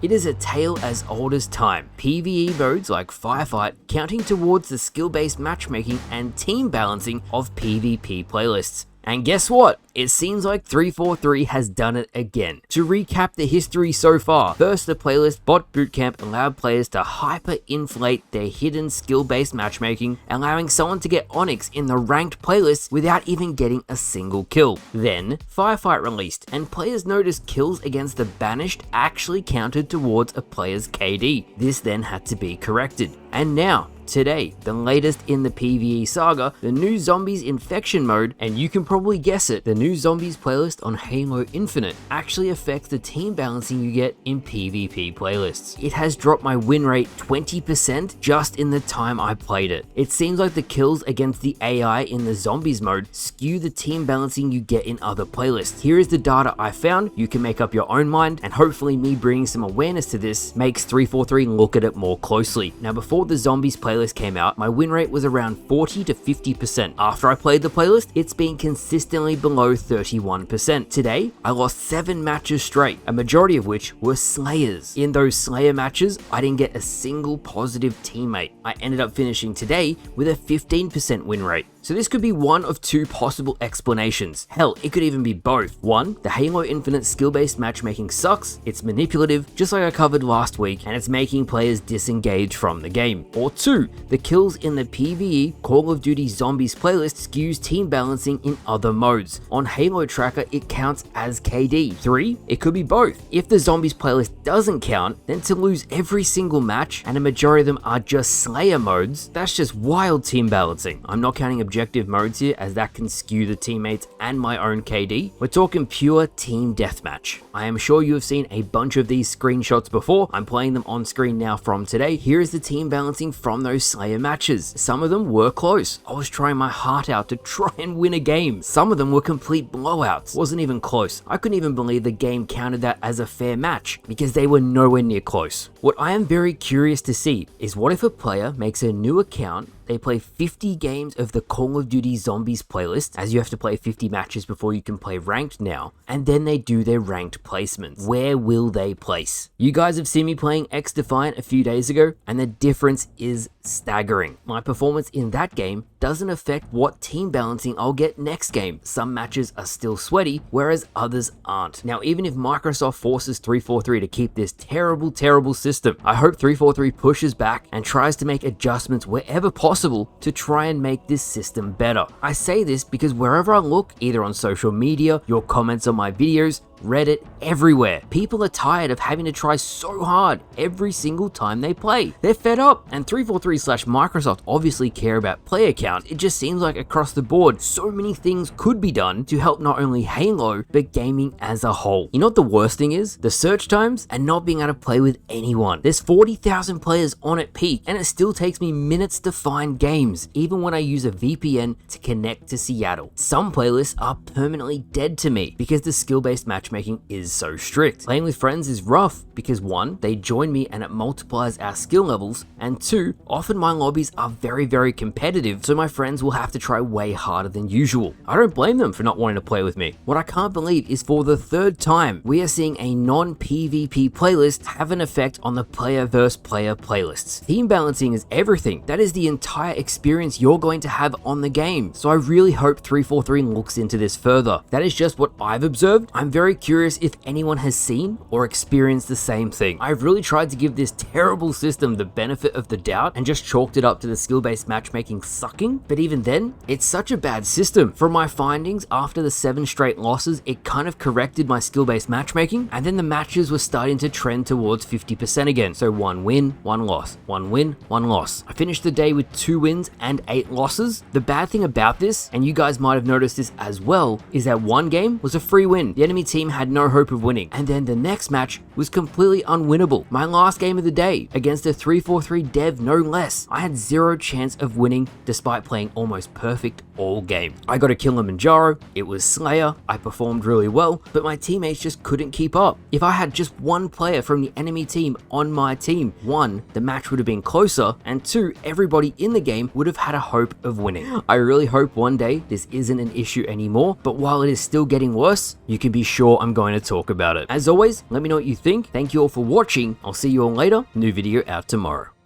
It is a tale as old as time. PvE modes like Firefight counting towards the skill-based matchmaking and team balancing of PvP playlists. And guess what? It seems like 343 has done it again. To recap the history so far, first the playlist Bot Bootcamp allowed players to hyper-inflate their hidden skill-based matchmaking, allowing someone to get Onyx in the ranked playlists without even getting a single kill. Then, Firefight released, and players noticed kills against the Banished actually counted towards a player's KD. This then had to be corrected. And now, today, the latest in the PvE saga, the new Zombies Infection mode, and you can probably guess it, the new Zombies playlist on Halo Infinite actually affects the team balancing you get in PvP playlists. It has dropped my win rate 20% just in the time I played it. It seems like the kills against the AI in the Zombies mode skew the team balancing you get in other playlists. Here is the data I found, you can make up your own mind, and hopefully me bringing some awareness to this makes 343 look at it more closely. Now before the Zombies playlist came out, my win rate was around 40 to 50%. After I played the playlist, it's been consistently below 31%. Today, I lost 7 matches straight, a majority of which were Slayers. In those Slayer matches, I didn't get a single positive teammate. I ended up finishing today with a 15% win rate. So this could be one of two possible explanations. Hell, it could even be both. One, the Halo Infinite skill-based matchmaking sucks, it's manipulative, just like I covered last week, and it's making players disengage from the game. Or two, the kills in the PvE Call of Duty Zombies playlist skews team balancing in other modes. On Halo Tracker, it counts as KD. 3, it could be both. If the Zombies playlist doesn't count, then to lose every single match, and a majority of them are just Slayer modes, that's just wild team balancing. I'm not counting objective modes here, as that can skew the teammates and my own KD. We're talking pure team deathmatch. I am sure you have seen a bunch of these screenshots before. I'm playing them on screen now from today. Here is the team balancing from those Slayer matches. Some of them were close. I was trying my heart out to try and win a game. Some of them were complete blowouts. Wasn't even close. I couldn't even believe the game counted that as a fair match because they were nowhere near close. What I am very curious to see is what if a player makes a new account, they play 50 games of the Call of Duty Zombies playlist, as you have to play 50 matches before you can play ranked now, and then they do their ranked placements. Where will they place? You guys have seen me playing XDefiant a few days ago, and the difference is staggering. My performance in that game doesn't affect what team balancing I'll get next game. Some matches are still sweaty, whereas others aren't. Now, even if Microsoft forces 343 to keep this terrible system, I hope 343 pushes back and tries to make adjustments wherever possible to try and make this system better. I say this because wherever I look, either on social media, your comments on my videos, Reddit, everywhere, people are tired of having to try so hard every single time they play. They're fed up, and 343/Microsoft obviously care about player count. It just seems like across the board, so many things could be done to help not only Halo, but gaming as a whole. You know what the worst thing is? The search times and not being able to play with anyone. There's 40,000 players on at peak, and it still takes me minutes to find games, even when I use a VPN to connect to Seattle. Some playlists are permanently dead to me because the skill-based matchmaking is so strict. Playing with friends is rough because 1, they join me and it multiplies our skill levels, and 2, often my lobbies are very competitive, so my friends will have to try way harder than usual. I don't blame them for not wanting to play with me. What I can't believe is for the 3rd time, we are seeing a non-PvP playlist have an effect on the player versus player playlists. Team balancing is everything. That is the entire experience you're going to have on the game. So I really hope 343 looks into this further. That is just what I've observed. I'm very curious if anyone has seen or experienced the same thing. I've really tried to give this terrible system the benefit of the doubt and just chalked it up to the skill-based matchmaking sucking, but even then, it's such a bad system. From my findings, after the 7 straight losses, it kind of corrected my skill-based matchmaking, and then the matches were starting to trend towards 50% again. So 1 win, 1 loss, 1 win, 1 loss. I finished the day with 2 wins and 8 losses. The bad thing about this, and you guys might have noticed this as well, is that one game was a free win. The enemy team had no hope of winning, and then the next match was completely unwinnable. My last game of the day against a 343 dev, no less. I had 0 chance of winning despite playing almost perfect all game. I got a Kilimanjaro, it was Slayer, I performed really well, but my teammates just couldn't keep up. If I had just one player from the enemy team on my team, 1, the match would have been closer, and 2, everybody in the game would have had a hope of winning. I really hope one day this isn't an issue anymore, but while it is still getting worse, you can be sure sure I'm going to talk about it. As always, let me know what you think. Thank you all for watching. I'll see you all later. New video out tomorrow.